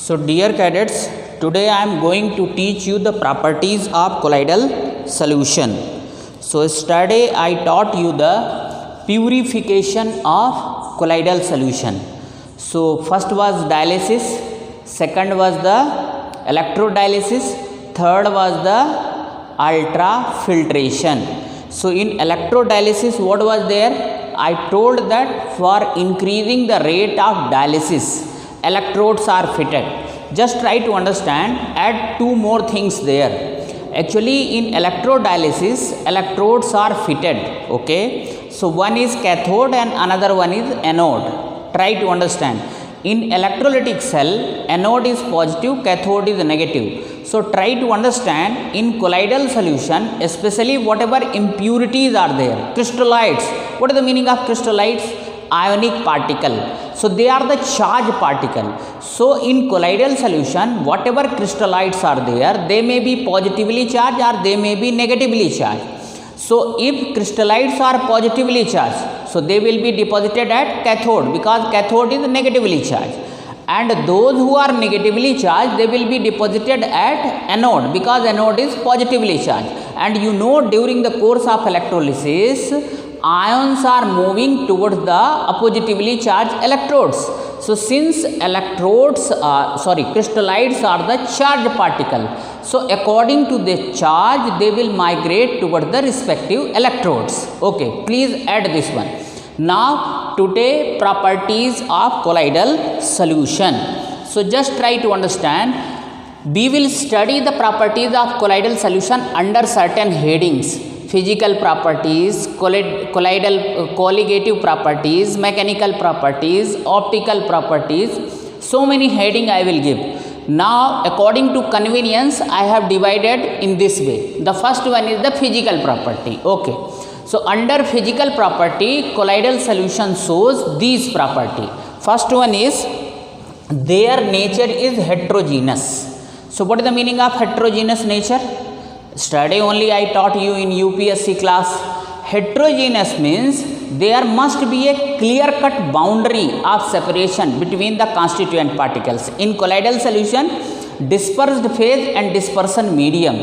So dear cadets, today I am going to teach you the properties of colloidal solution. So yesterday I taught you the purification of colloidal solution. So first was dialysis, second was the electrodialysis, third was the ultrafiltration. So in electrodialysis what was there? I told that for increasing the rate of dialysis, electrodes are fitted. Just try to understand, add two more things there. Actually in electrodialysis, electrodes are fitted, okay. So one is cathode and another one is anode. Try to understand. In electrolytic cell, anode is positive, cathode is negative. So try to understand in colloidal solution, especially whatever impurities are there, crystalloids. What is the meaning of crystalloids? Ionic particle. So they are the charged particle. So in colloidal solution, whatever crystalloids are there, they may be positively charged or they may be negatively charged. So if crystalloids are positively charged, so they will be deposited at cathode because cathode is negatively charged. And those who are negatively charged, they will be deposited at anode because anode is positively charged. And you know, during the course of electrolysis, ions are moving towards the oppositively charged electrodes. So since crystalloids are the charged particle, so according to the charge, they will migrate towards the respective electrodes. Okay, please add this one. Now today properties of colloidal solution. So just try to understand. We will study the properties of colloidal solution under certain headings: physical properties, colligative properties, mechanical properties, optical properties. So many heading I will give. Now according to convenience, I have divided in this way. The first one is the physical property. Okay. So under physical property, colloidal solution shows these property. First one is their nature is heterogeneous. So what is the meaning of heterogeneous nature? Study only I taught you in UPSC class. Heterogeneous means there must be a clear-cut boundary of separation between the constituent particles. In colloidal solution, dispersed phase and dispersion medium.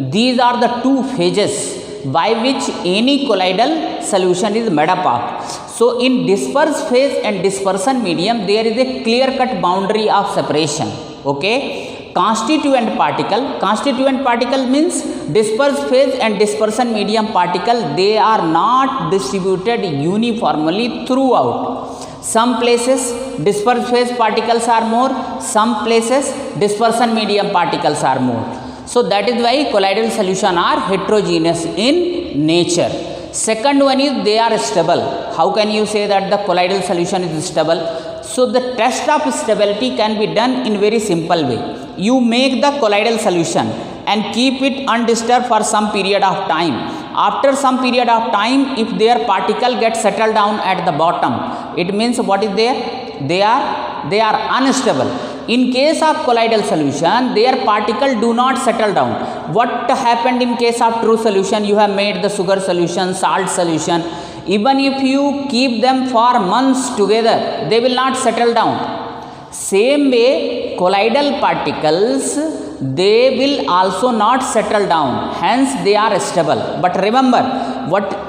These are the two phases by which any colloidal solution is made up of. So in dispersed phase and dispersion medium, there is a clear-cut boundary of separation. Okay. Constituent particle means dispersed phase and dispersion medium particle, they are not distributed uniformly throughout. Some places dispersed phase particles are more, some places dispersion medium particles are more. So that is why colloidal solution are heterogeneous in nature. Second one is they are stable. How can you say that the colloidal solution is stable? So the test of stability can be done in very simple way. You make the colloidal solution and keep it undisturbed for some period of time. After some period of time, if their particle gets settled down at the bottom, it means what is there? They are unstable. In case of colloidal solution, their particle do not settle down. What happened in case of true solution? You have made the sugar solution, salt solution. Even if you keep them for months together, they will not settle down. Same way, colloidal particles, they will also not settle down. Hence, they are stable. But remember,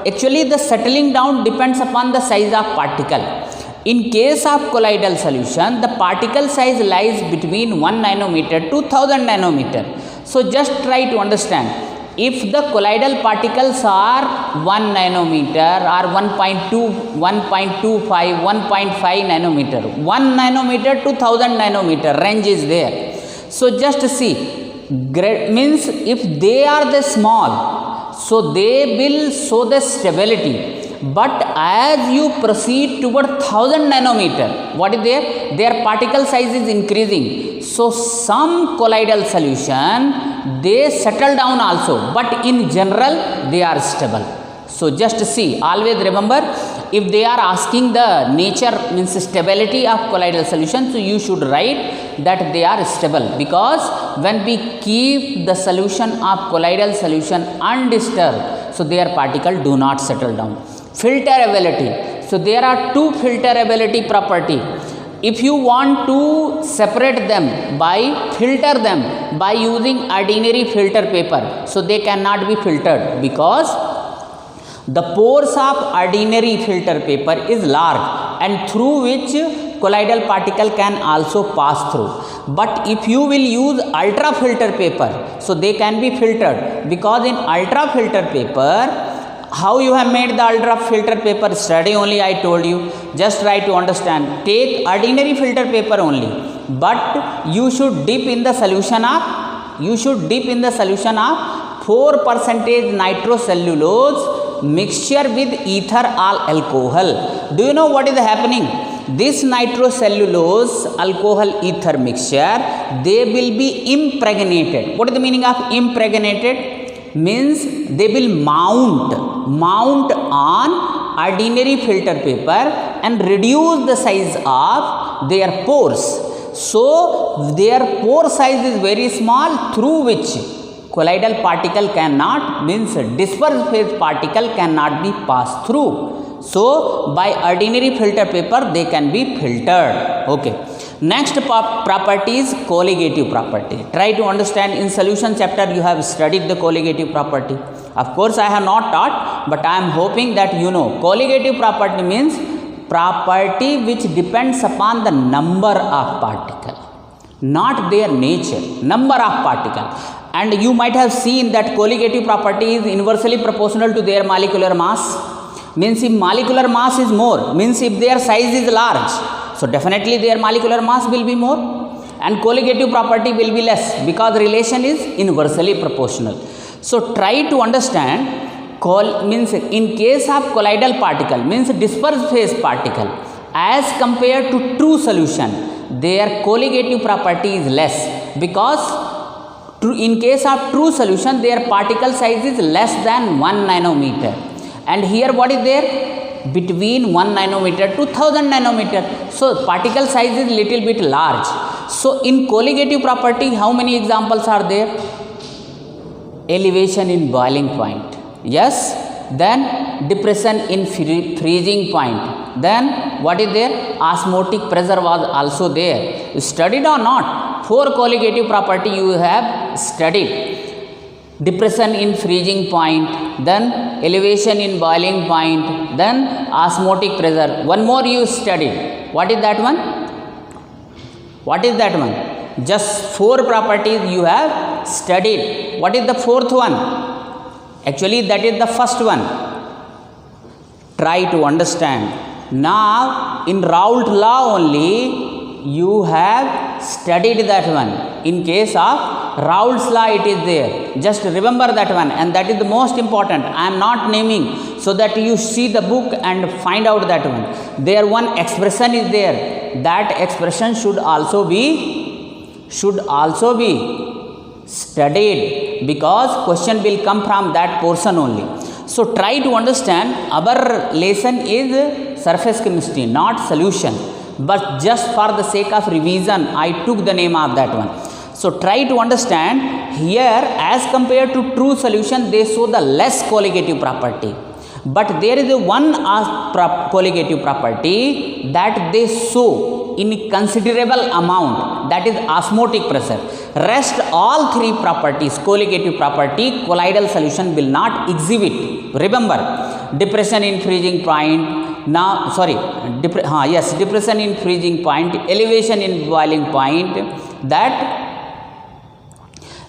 actually the settling down depends upon the size of particle. In case of colloidal solution, the particle size lies between 1 nanometer to 1000 nanometer. So just try to understand. If the colloidal particles are 1 nanometer or 1.2, 1.25, 1.5 nanometer, 1 nanometer to 1000 nanometer range is there. So just see, means if they are the small, so they will show the stability. But as you proceed toward 1000 nanometer, what is there? Their particle size is increasing. So some colloidal solution, they settle down also, but in general they are stable. So just see, always remember, if they are asking the nature means stability of colloidal solution, so you should write that they are stable, because when we keep the solution of colloidal solution undisturbed, so their particle do not settle down. Filterability. So there are two filterability property. If you want to separate them by filter them by using ordinary filter paper, so they cannot be filtered because the pores of ordinary filter paper is large and through which colloidal particle can also pass through. But if you will use ultra filter paper, so they can be filtered, because in ultra filter paper, how you have made the ultra filter paper study only I told you. Just try to understand. Take ordinary filter paper only, but you should dip in the solution of 4% nitrocellulose mixture with ether or alcohol. Do you know what is happening? This nitrocellulose alcohol ether mixture, they will be impregnated. What is the meaning of impregnated? Means they will mount on ordinary filter paper and reduce the size of their pores. So their pore size is very small, through which colloidal particle cannot, means dispersed phase particle cannot be passed through. So by ordinary filter paper they can be filtered. Okay. Next property is colligative property. Try to understand. In solution chapter you have studied the colligative property. Of course I have not taught, but I am hoping that you know. Colligative property means property which depends upon the number of particle, not their nature, number of particle. And you might have seen that colligative property is inversely proportional to their molecular mass. Means if molecular mass is more, means if their size is large, so definitely their molecular mass will be more, and colligative property will be less, because relation is inversely proportional. So try to understand. Means in case of colloidal particle, means dispersed phase particle, as compared to true solution, their colligative property is less, because in case of true solution their particle size is less than 1 nanometer, and here what is there? Between 1 nanometer to 1000 nanometer. So particle size is little bit large. So in colligative property, how many examples are there? Elevation in boiling point, yes. Then depression in freezing point. Then what is there? Osmotic pressure was also there. You studied or not? 4 colligative property you have studied. Depression in freezing point, then elevation in boiling point, then osmotic pressure. One more you studied. What is that one? What is that one? Just 4 properties you have studied. What is the 4th one? Actually that is the first one. Try to understand. Now in Raoult law only you have studied that one. In case of Raoult's law it is there. Just remember that one, and that is the most important. I am not naming, so that you see the book and find out that one. There one expression is there. That expression should also be studied, because question will come from that portion only. So try to understand. Our lesson is surface chemistry, not solution. But just for the sake of revision, I took the name of that one. So try to understand. Here, as compared to true solution, they show the less colligative property. But there is a one colligative property that they show in considerable amount, that is osmotic pressure. Rest all 3 properties, colligative property, colloidal solution will not exhibit. Remember, depression in freezing point. Now, sorry, depression in freezing point, elevation in boiling point, that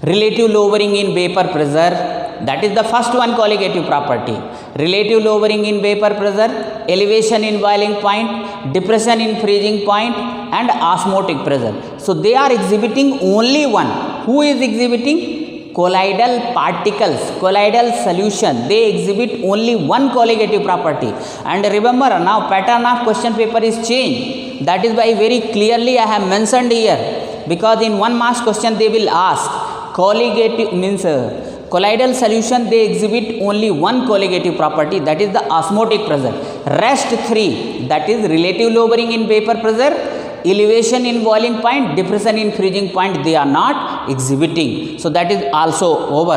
relative lowering in vapor pressure. That is the first one colligative property. Relative lowering in vapor pressure, elevation in boiling point, depression in freezing point, and osmotic pressure. So they are exhibiting only one. Who is exhibiting? Colloidal particles, colloidal solution. They exhibit only one colligative property. And remember, now pattern of question paper is changed. That is why very clearly I have mentioned here, because in 1 marks question they will ask colligative means colloidal solution, they exhibit only one colligative property, that is the osmotic pressure. Rest 3, that is relative lowering in vapor pressure, elevation in boiling point, depression in freezing point, they are not exhibiting. So that is also over.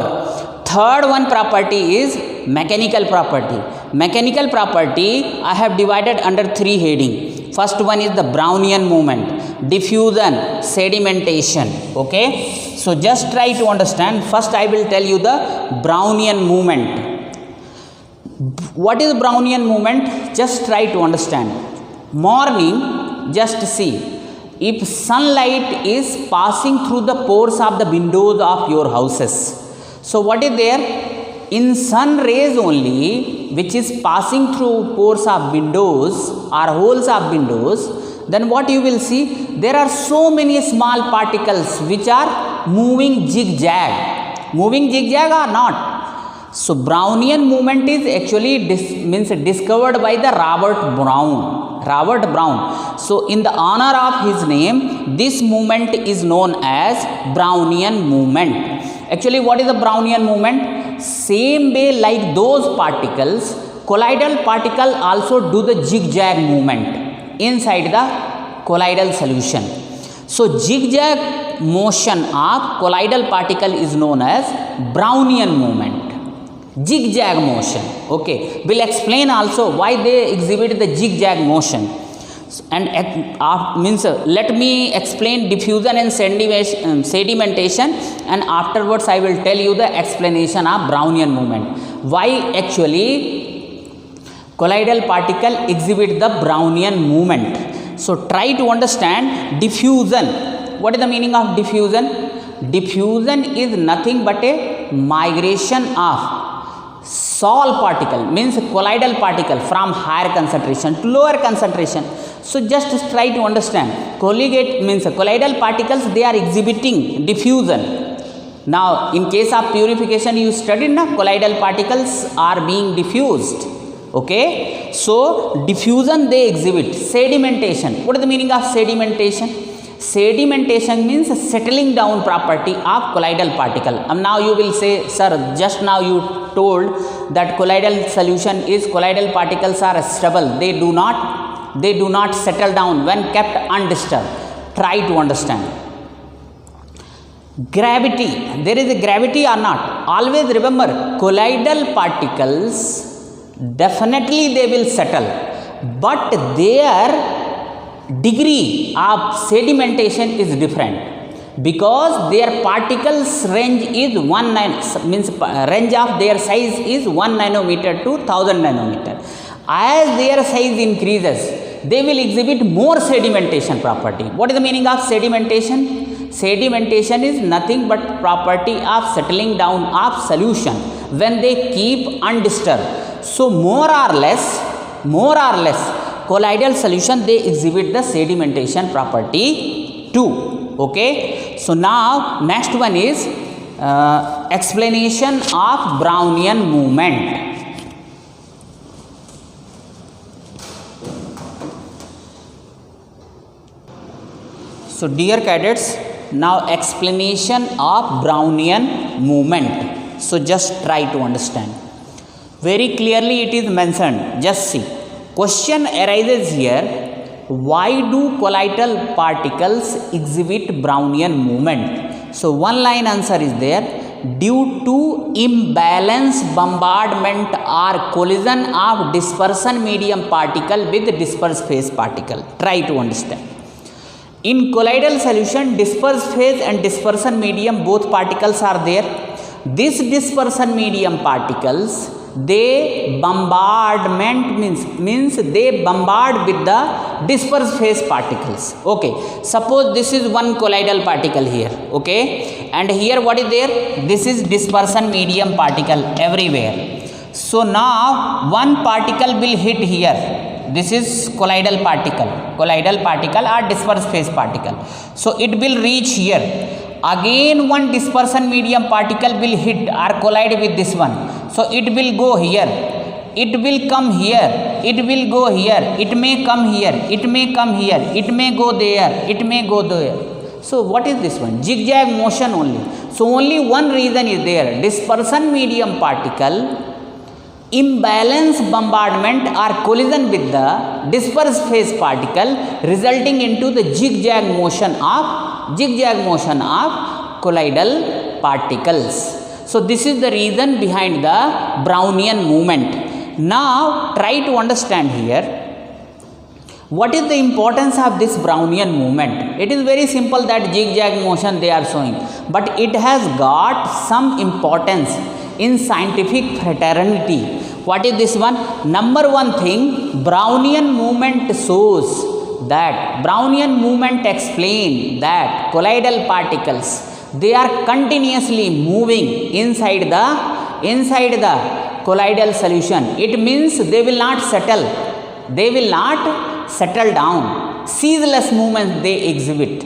Third one property is mechanical property. Mechanical property I have divided under 3 heading. First one is the Brownian movement, diffusion, sedimentation. Okay, so just try to understand. First I will tell you the Brownian movement. What is Brownian movement? Just try to understand. Morning, just see, if sunlight is passing through the pores of the windows of your houses, so what is there? In sun rays only, which is passing through pores of windows or holes of windows, then what you will see? There are so many small particles which are moving zigzag. Moving zigzag or not? So Brownian movement is actually discovered by the Robert Brown. Robert Brown. So in the honor of his name, this movement is known as Brownian movement. Actually, what is the Brownian movement? Same way like those particles, colloidal particle also do the zigzag movement inside the colloidal solution. So zigzag motion of colloidal particle is known as Brownian movement. Zigzag motion. Okay, we'll explain also why they exhibit the zigzag motion. And let me explain diffusion and sedimentation, and afterwards I will tell you the explanation of Brownian movement. Why actually colloidal particle exhibit the Brownian movement. So try to understand diffusion. What is the meaning of diffusion? Diffusion is nothing but a migration of Sol particle, means colloidal particle, from higher concentration to lower concentration. So just try to understand. Colloidal particles, they are exhibiting diffusion. Now in case of purification you studied na, colloidal particles are being diffused. Okay, so diffusion they exhibit. Sedimentation. What is the meaning of sedimentation? Sedimentation means settling down property of colloidal particle. Now you will say, sir, just now you told that colloidal solution is colloidal particles are stable. They do not settle down when kept undisturbed. Try to understand. Gravity. There is a gravity or not? Always remember, colloidal particles definitely they will settle, but their degree of sedimentation is different, because their particles range is range of their size is 1 nanometer to 1000 nanometer. As their size increases, they will exhibit more sedimentation property. What is the meaning of sedimentation? Sedimentation is nothing but property of settling down of solution when they keep undisturbed. So more or less colloidal solution they exhibit the sedimentation property too. Okay, so now next one is explanation of Brownian movement. So dear cadets, now explanation of Brownian movement. So just try to understand. Very clearly it is mentioned. Just see. Question arises here. Why do colloidal particles exhibit Brownian movement? So one line answer is there. Due to imbalance bombardment or collision of dispersion medium particle with disperse phase particle. Try to understand. In colloidal solution, disperse phase and dispersion medium both particles are there. This dispersion medium particles, they bombardment means they bombard with the disperse phase particles. Okay, suppose this is one colloidal particle here. Okay, and here what is there? This is dispersion medium particle everywhere. So now one particle will hit here. This is colloidal particle or disperse phase particle. So it will reach here. Again one dispersion medium particle will hit or collide with this one. So it will go here. It will come here. It will go here. It may come here. It may come here. It may go there. It may go there. So what is this one? Zigzag motion only. So only one reason is there. Dispersion medium particle imbalance bombardment or collision with the disperse phase particle, resulting into the zigzag motion of colloidal particles. So this is the reason behind the Brownian movement. Now try to understand here. What is the importance of this Brownian movement? It is very simple that zigzag motion they are showing, but it has got some importance in scientific fraternity. What is this one? Number one thing, Brownian movement shows that Brownian movement explain that colloidal particles, they are continuously moving inside the colloidal solution. It means they will not settle. They will not settle down. Ceaseless movement they exhibit.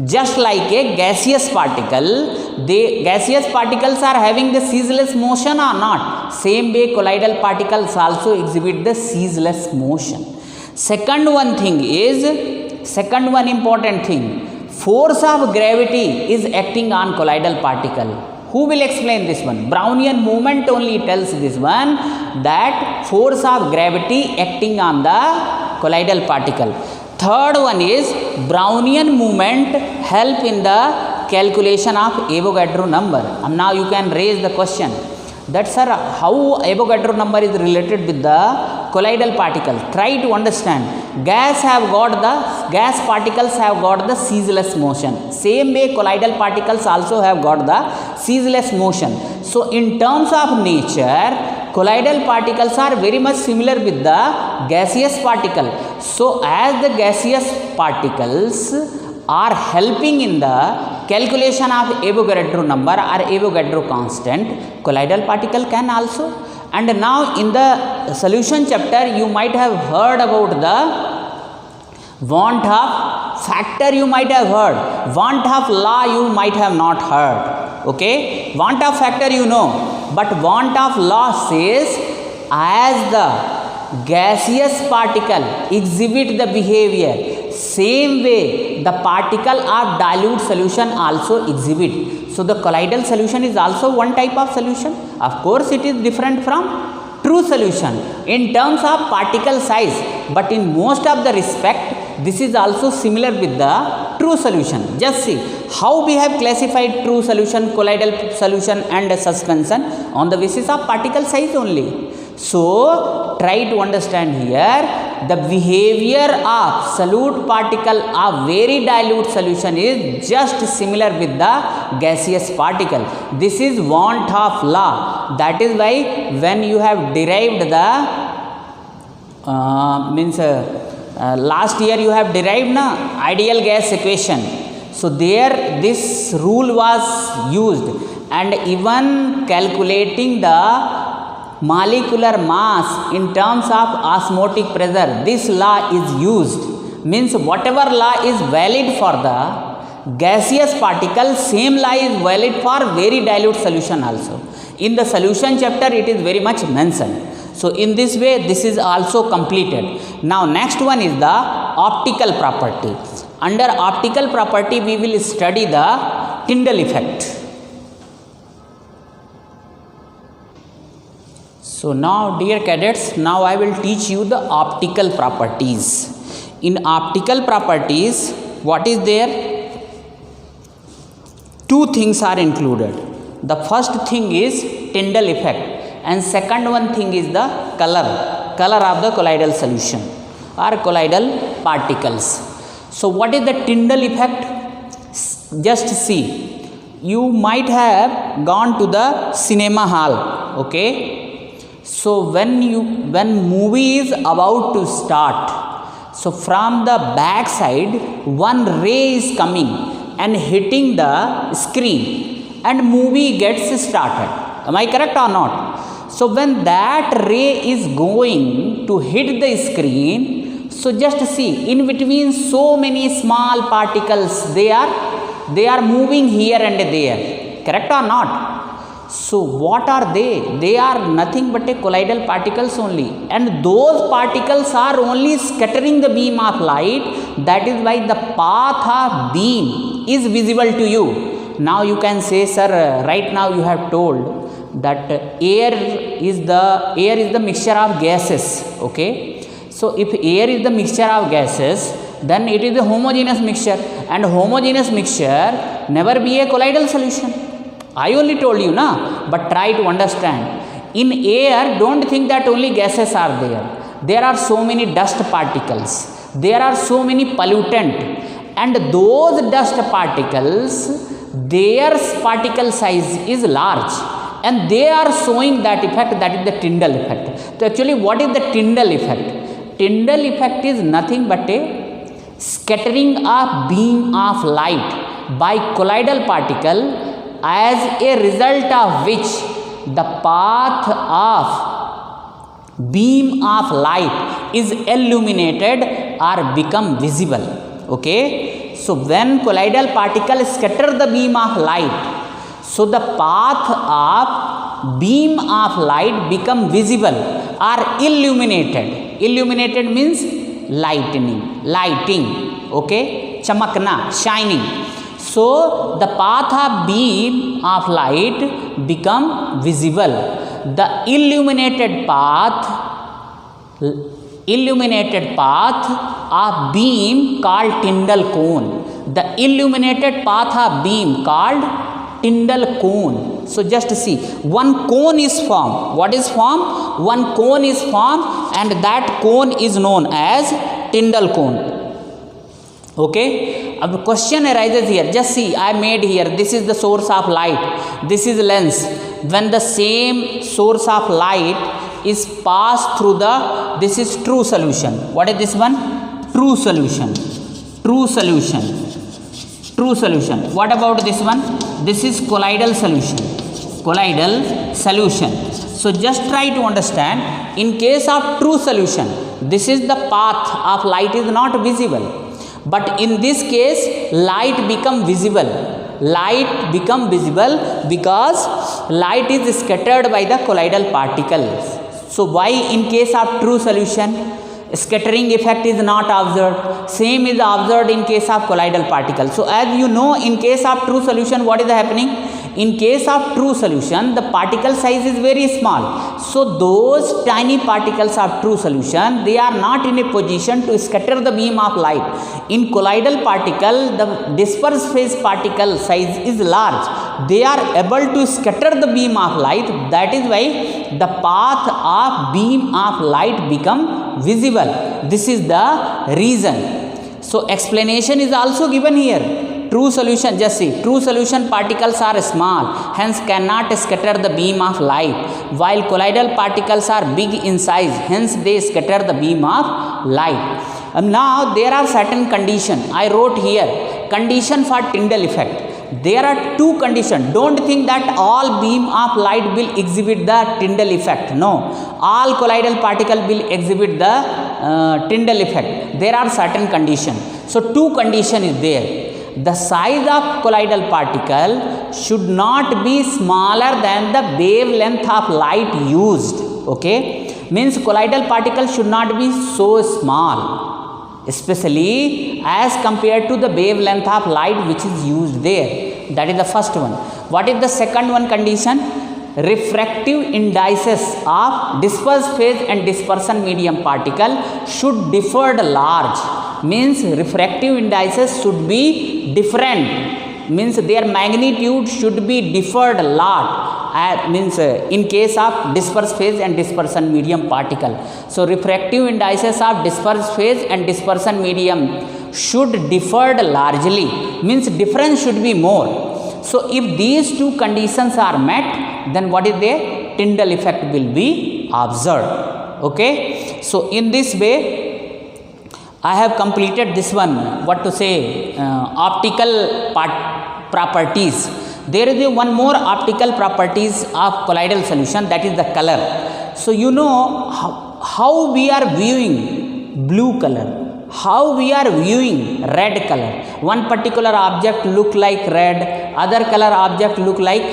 Just like a gaseous particle, gaseous particles are having the ceaseless motion or not? Same way colloidal particles also exhibit the ceaseless motion. Second one important thing, force of gravity is acting on colloidal particle. Who will explain this one? Brownian movement only tells this one, that force of gravity acting on the colloidal particle. Third one is Brownian movement help in the calculation of Avogadro number. And now you can raise the question that, sir, how Avogadro number is related with the colloidal particle? Try to understand. Gas particles have got the ceaseless motion. Same way colloidal particles also have got the ceaseless motion. So in terms of nature, colloidal particles are very much similar with the gaseous particle. So as the gaseous particles are helping in the calculation of Avogadro number or Avogadro constant, colloidal particle can also. And now in the solution chapter, you might have heard about the want of factor, you might have heard. Want of law you might have not heard. Okay, want of factor you know, but want of law says as the gaseous particle exhibit the behavior, same way the particle of dilute solution also exhibit. So the colloidal solution is also one type of solution. Of course it is different from true solution in terms of particle size, but in most of the respect this is also similar with the true solution. Just see how we have classified true solution, colloidal solution and suspension on the basis of particle size only. So try to understand here, the behavior of solute particle of very dilute solution is just similar with the gaseous particle. This is want of law. That is why when you have derived the last year you have derived ideal gas equation. So there this rule was used, and even calculating the molecular mass in terms of osmotic pressure, this law is used. Means whatever law is valid for the gaseous particle, same law is valid for very dilute solution also. In the solution chapter it is very much mentioned. So in this way this is also completed. Now next one is the optical property. Under optical property we will study the Tyndall effect. So now dear cadets, now I will teach you the optical properties. In optical properties, what is there? Two things are included. The first thing is Tyndall effect, and second one thing is the color of the colloidal solution or colloidal particles. So what is the Tyndall effect? Just see, you might have gone to the cinema hall, okay? So when movie is about to start, so from the back side one ray is coming and hitting the screen and movie gets started. Am I correct or not? So when that ray is going to hit the screen, so just see, in between so many small particles, they are moving here and there. Correct or not? So what are they? They are nothing but a colloidal particles only, and those particles are only scattering the beam of light. That is why the path of beam is visible to you. Now you can say, sir, right now you have told that air is the mixture of gases. Okay, so if air is the mixture of gases, then it is a homogeneous mixture, and homogeneous mixture never be a colloidal solution. I only told you, but try to understand. In air, don't think that only gases are there. There are so many dust particles. there are so many pollutant, and those dust particles, their particle size is large, and they are showing that effect, that is the Tyndall effect. So actually what is the Tyndall effect? Tyndall effect is nothing but a scattering a beam of light by colloidal particle, as a result of which the path of beam of light is illuminated or become visible. Okay, so when colloidal particles scatter the beam of light, so the path of beam of light become visible or illuminated. Illuminated means lighting. Okay, chamakna, shining. So the path of beam of light become visible. The illuminated path of beam called Tyndall cone. The illuminated path of beam called Tyndall cone. So just see, one cone is formed. What is formed? One cone is formed, and that cone is known as Tyndall cone. Okay, a question arises here. Just see, I made here, this is the source of light, this is lens. When the same source of light is passed through the, this is true solution. What is this one? True solution. What about this one? This is colloidal solution. So just try to understand, in case of true solution, this is the path of light is not visible, but in this case light become visible because light is scattered by the colloidal particles. So why in case of true solution scattering effect is not observed, same is observed in case of colloidal particles? So as you know, in case of true solution, what is happening? In case of true solution, the particle size is very small. So those tiny particles of true solution, they are not in a position to scatter the beam of light. In colloidal particle, the dispersed phase particle size is large. They are able to scatter the beam of light. That is why the path of beam of light become visible. This is the reason. So explanation is also given here. True solution, just see, true solution particles are small, hence cannot scatter the beam of light, while colloidal particles are big in size, hence they scatter the beam of light. Now there are certain conditions. I wrote here condition for Tyndall effect. There are two conditions. Don't think that all beam of light will exhibit the Tyndall effect. No, all colloidal particle will exhibit the Tyndall effect. There are certain conditions. So two conditions is there. The size of colloidal particle should not be smaller than the wavelength of light used. Okay, means colloidal particle should not be so small, especially as compared to the wavelength of light which is used there. That is the first one. What is the second one condition? Refractive indices of dispersed phase and dispersion medium particle should differ large. Means refractive indices should be different, means their magnitude should be differed a lot, means in case of dispersed phase and dispersion medium particle. So refractive indices of dispersed phase and dispersion medium should differed largely, means difference should be more. So if these two conditions are met, then what is the Tyndall effect will be observed. Okay, so in this way I have completed this one, what to say, optical properties. There is one more optical properties of colloidal solution, that is the color. So you know how we are viewing blue color, how we are viewing red color. One particular object look like red, other color object look like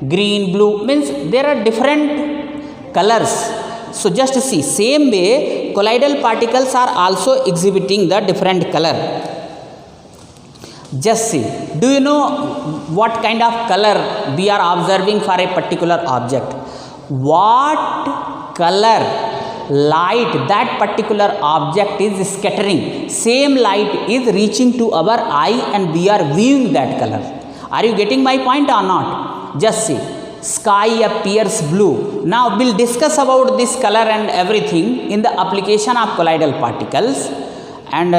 green, blue, means there are different colors. So just see, same way colloidal particles are also exhibiting the different color. Just see, do you know what kind of color we are observing for a particular object? What color light that particular object is scattering, same light is reaching to our eye and we are viewing that color. Are you getting my point or not? Just see, sky appears blue. Now we'll discuss about this color and everything in the application of colloidal particles. and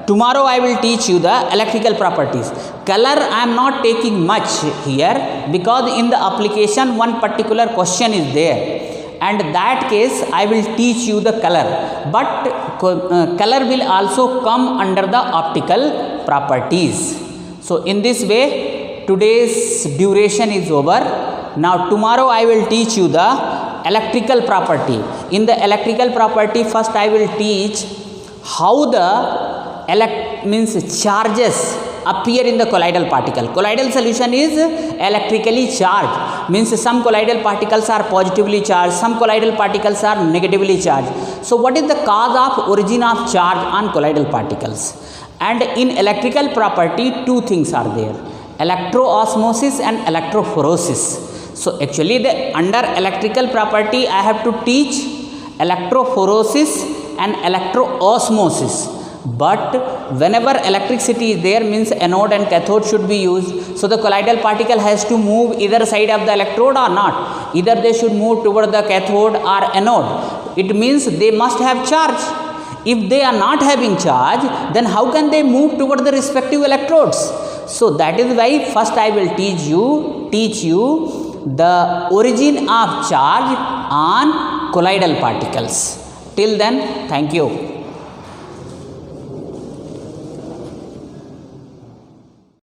tomorrow I will teach you the electrical properties. Color I am not taking much here, because in the application one particular question is there, and that case I will teach you the color, but color will also come under the optical properties. So in this way today's duration is over. Now tomorrow I will teach you the electrical property. In the electrical property, first I will teach how the charges appear in the colloidal particle. Colloidal solution is electrically charged, means some colloidal particles are positively charged, some colloidal particles are negatively charged. So what is the cause of origin of charge on colloidal particles? And in electrical property two things are there, electroosmosis and electrophoresis. So actually under electrical property I have to teach electrophoresis and electroosmosis. But whenever electricity is there, means anode and cathode should be used. So the colloidal particle has to move either side of the electrode or not. Either they should move toward the cathode or anode. It means they must have charge. If they are not having charge, then how can they move toward the respective electrodes? So that is why first I will teach you the origin of charge on colloidal particles. Till then, thank you.